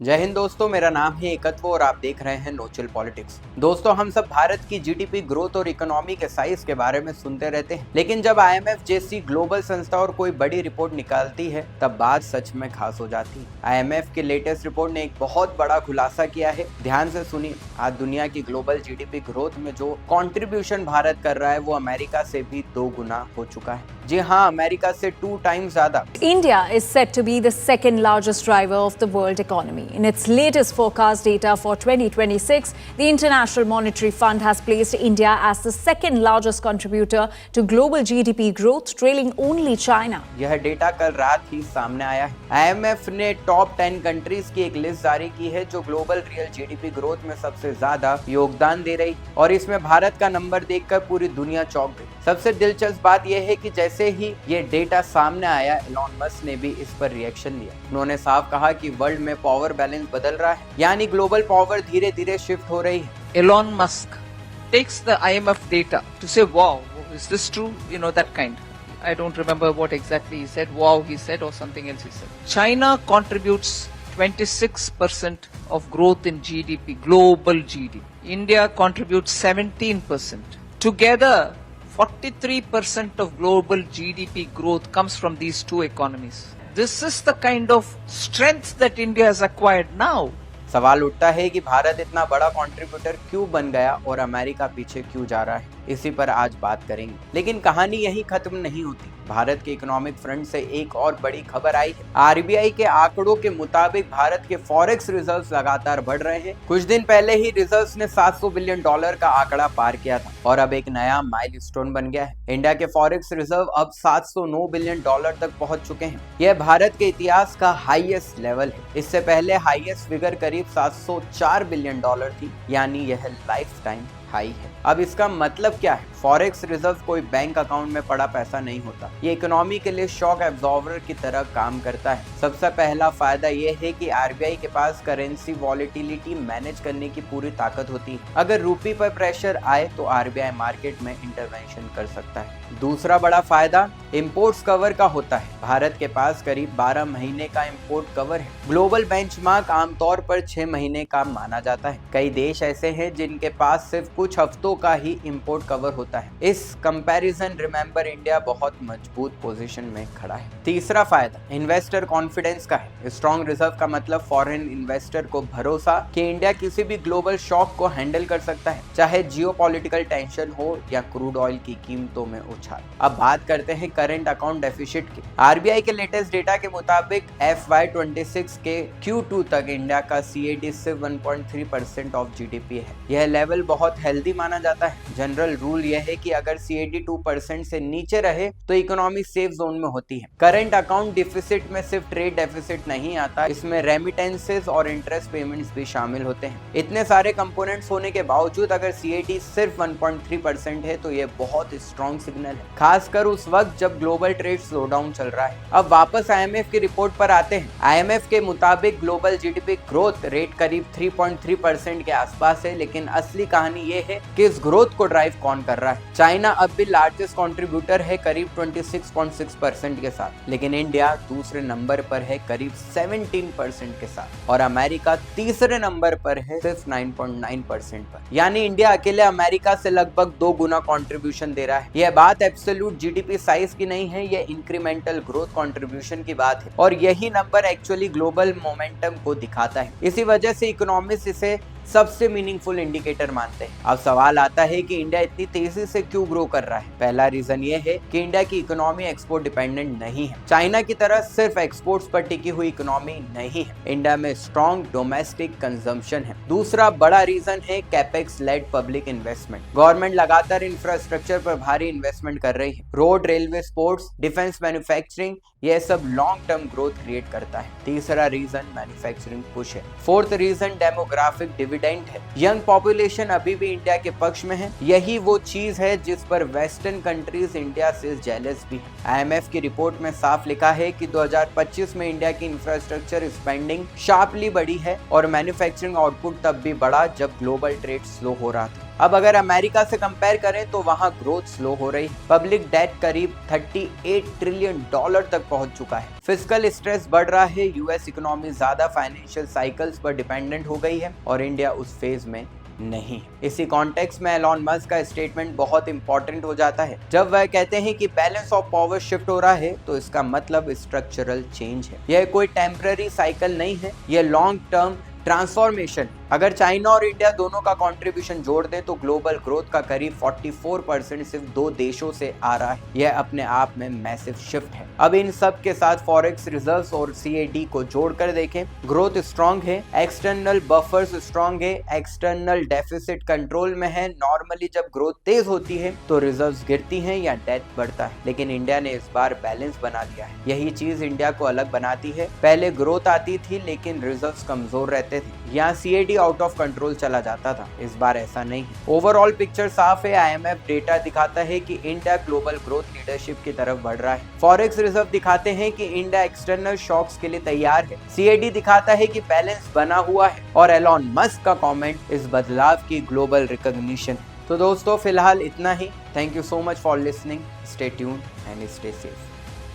जय हिंद दोस्तों, मेरा नाम है एकत्व और आप देख रहे हैं नोचिल पॉलिटिक्स। दोस्तों, हम सब भारत की जीडीपी ग्रोथ और इकोनॉमी के साइज के बारे में सुनते रहते हैं, लेकिन जब आईएमएफ जैसी ग्लोबल संस्था और कोई बड़ी रिपोर्ट निकालती है तब बात सच में खास हो जाती है। आईएमएफ की लेटेस्ट रिपोर्ट ने एक बहुत बड़ा खुलासा किया है। ध्यान से सुनिए। आज दुनिया की ग्लोबल जीडीपी ग्रोथ में जो कॉन्ट्रीब्यूशन भारत कर रहा है वो अमेरिका से भी 2 गुना हो चुका है। जी हाँ, अमेरिका से 2 टाइम्स ज्यादा। India is set to be the second largest driver of the world economy. In its latest forecast data for 2026, the International Monetary Fund has placed India as the second largest contributor to global GDP growth, trailing only China. यह data कल रात ही सामने आया है। IMF ने top 10 countries की एक list जारी की है जो ग्लोबल रियल जीडीपी ग्रोथ में सबसे ज्यादा योगदान दे रही, और इसमें भारत का नंबर देखकर पूरी दुनिया चौंक गई। सबसे दिलचस्प बात यह है कि जैसे ही ये डेटा सामने आया, एलॉन मस्क ने भी इस पर रिएक्शन लिया। उन्होंने साफ कहा कि वर्ल्ड में पावर बैलेंस बदल रहा है, यानी ग्लोबल पावर धीरे धीरे शिफ्ट हो रही है। Elon Musk takes the IMF data to say, wow, is this true? You know, that kind. I don't remember what exactly he said. Wow, he said, or something else he said. China contributes 26% of growth in GDP, global GDP. India contributes 17%. Together, 43% of global GDP growth comes from these two economies. This is the kind of strength that India has acquired now. सवाल उठता है कि भारत इतना बड़ा contributor क्यों बन गया और अमेरिका पीछे क्यों जा रहा है। इसी पर आज बात करेंगे, लेकिन कहानी यही खत्म नहीं होती। भारत के इकोनॉमिक फ्रंट से एक और बड़ी खबर आई है। आरबीआई के आंकड़ों के मुताबिक भारत के फॉरेक्स रिजर्व्स लगातार बढ़ रहे हैं। कुछ दिन पहले ही रिजर्व्स ने $700 बिलियन का आंकड़ा पार किया था और अब एक नया माइलस्टोन बन गया है। इंडिया के फॉरेक्स रिजर्व अब $709 बिलियन तक पहुंच चुके हैं। यह भारत के इतिहास का हाईएस्ट लेवल है। इससे पहले हाईएस्ट फिगर करीब $704 बिलियन थी, यानी यह लाइफ टाइम हाई है। अब इसका मतलब क्या है? फॉरेक्स रिजर्व कोई बैंक अकाउंट में पड़ा पैसा नहीं होता। ये इकोनॉमी के लिए शॉक एब्जॉर्बर की तरह काम करता है। सबसे पहला फायदा ये है कि आरबीआई के पास करेंसी वॉलेटिलिटी मैनेज करने की पूरी ताकत होती है। अगर रूपी पर प्रेशर आए तो आरबीआई मार्केट में इंटरवेंशन कर सकता है। दूसरा बड़ा फायदा इंपोर्ट्स कवर का होता है। भारत के पास करीब 12 महीने का इंपोर्ट कवर है। ग्लोबल बेंचमार्क आमतौर पर 6 महीने का माना जाता है। कई देश ऐसे हैं जिनके पास सिर्फ कुछ हफ्तों का ही इंपोर्ट कवर होता है। इस कंपैरिजन रिमेंबर इंडिया बहुत मजबूत पोजीशन में खड़ा है। तीसरा फायदा इन्वेस्टर कॉन्फिडेंस का है। स्ट्रॉन्ग रिजर्व का मतलब फॉरेन इन्वेस्टर को भरोसा कि इंडिया किसी भी ग्लोबल शॉक को हैंडल कर सकता है, चाहे जियोपॉलिटिकल टेंशन हो या क्रूड ऑयल की कीमतों में उछाल। अब बात करते हैं करंट अकाउंट डेफिसिट की। आरबीआई के लेटेस्ट डेटा के मुताबिक FY26 के Q2 तक इंडिया का CAD सिर्फ 1.3% ऑफ जीडीपी है। यह लेवल बहुत हेल्दी माना जाता है। जनरल रूल यह है कि अगर CAD 2% से नीचे रहे तो इकोनॉमी सेफ जोन में होती है। करंट अकाउंट डिफिसिट में सिर्फ ट्रेड डेफिसिट नहीं आता, इसमें रेमिटेंसेस और इंटरेस्ट पेमेंट्स भी शामिल होते हैं। इतने सारे कंपोनेंट्स होने के बावजूद अगर CAD सिर्फ 1.3% है तो यह बहुत स्ट्रॉन्ग सिग्नल है, खासकर उस वक्त जब ग्लोबल ट्रेड स्लो डाउन चल रहा है। अब वापस आईएमएफ की रिपोर्ट पर आते हैं। आईएमएफ के मुताबिक ग्लोबल जीडीपी ग्रोथ रेट करीब 3.3% के आसपास है, लेकिन असली कहानी ये है कि इस ग्रोथ को ड्राइव कौन कर रहा है। चाइना अब भी लार्जेस्ट कंट्रीब्यूटर है करीब 26.6% के साथ, लेकिन इंडिया दूसरे नंबर पर है करीब 17% के साथ, और अमेरिका तीसरे नंबर पर है सिर्फ 9.9% पर। यानी इंडिया अकेले अमेरिका से लगभग 2 गुना कंट्रीब्यूशन दे रहा है। यह बात एब्सोल्यूट जीडीपी साइज की नहीं है, यह इंक्रीमेंटल ग्रोथ कंट्रीब्यूशन की बात है, और यही नंबर एक्चुअली ग्लोबल मोमेंटम को दिखाता है। इसी वजह से इकोनॉमिस्ट इसे सबसे मीनिंगफुल इंडिकेटर मानते हैं। अब सवाल आता है कि इंडिया इतनी तेजी से क्यों ग्रो कर रहा है। पहला रीजन ये है कि इंडिया की इकोनॉमी एक्सपोर्ट डिपेंडेंट नहीं है। चाइना की तरह सिर्फ एक्सपोर्ट्स पर टिकी हुई इकोनॉमी नहीं है। इंडिया में स्ट्रॉन्ग डोमेस्टिक कंजम्पशन है। दूसरा बड़ा रीजन है capex led public investment. Government लगातार इंफ्रास्ट्रक्चर पर भारी इन्वेस्टमेंट कर रही है। Road, railway, sports, defence, manufacturing, यह सब लॉन्ग टर्म ग्रोथ क्रिएट करता है। तीसरा रीजन मैन्युफैक्चरिंग पुश है। फोर्थ रीजन डेमोग्राफिक डिविडेंड है। यंग पॉपुलेशन अभी भी इंडिया के पक्ष में है। यही वो चीज है जिस पर वेस्टर्न कंट्रीज इंडिया से जेलस भी है। आईएमएफ की रिपोर्ट में साफ लिखा है कि 2025 में इंडिया की इंफ्रास्ट्रक्चर स्पेंडिंग शार्पली बढ़ी है और मैन्युफैक्चरिंग आउटपुट तब भी बढ़ा जब ग्लोबल ट्रेड स्लो हो रहा था। अब अगर अमेरिका से कंपेयर करें तो वहां ग्रोथ स्लो हो रही है। पब्लिक डेट करीब $38 ट्रिलियन तक पहुंच चुका है। फिस्कल स्ट्रेस बढ़ रहा है। यूएस इकोनॉमी ज्यादा फाइनेंशियल साइकिल्स पर डिपेंडेंट हो गई है और इंडिया उस फेज में नहीं। इसी कॉन्टेक्स्ट में एलॉन मस्क का स्टेटमेंट बहुत इंपॉर्टेंट हो जाता है। जब वह कहते हैं कि बैलेंस ऑफ पावर शिफ्ट हो रहा है तो इसका मतलब स्ट्रक्चरल चेंज है। यह कोई टेम्पररी साइकिल नहीं है, यह लॉन्ग टर्म ट्रांसफॉर्मेशन। अगर चाइना और इंडिया दोनों का कंट्रीब्यूशन जोड़ दें तो ग्लोबल ग्रोथ का करीब 44% सिर्फ 2 देशों से आ रहा है। यह अपने आप में मैसिव शिफ्ट है। अब इन सब के साथ फॉरेक्स रिजर्व्स और CAD को जोड़कर देखें, ग्रोथ स्ट्रांग है, एक्सटर्नल बफर्स स्ट्रांग है, एक्सटर्नल डेफिसिट कंट्रोल में है। नॉर्मली जब ग्रोथ तेज होती है तो रिजर्व्स गिरती हैं या डेट बढ़ता है, लेकिन इंडिया ने इस बार बैलेंस बना लिया है। यही चीज इंडिया को अलग बनाती है। पहले ग्रोथ आती थी लेकिन रिजर्व्स कमजोर रहते थे, यहाँ CAD आउट ऑफ कंट्रोल चला जाता था। इस बार ऐसा नहीं है। ओवरऑल पिक्चर साफ है। IMF डेटा दिखाता है कि इंडिया ग्लोबल ग्रोथ लीडरशिप की तरफ बढ़ रहा है। फॉरेक्स रिजर्व दिखाते हैं कि इंडिया एक्सटर्नल शॉक्स के लिए तैयार है। CAD दिखाता है कि बैलेंस बना हुआ है और एलॉन मस्क का कमेंट इस बदलाव की ग्लोबल रिकॉग्निशन। तो दोस्तों फिलहाल इतना ही। Thank you so much for listening. Stay tuned and stay safe.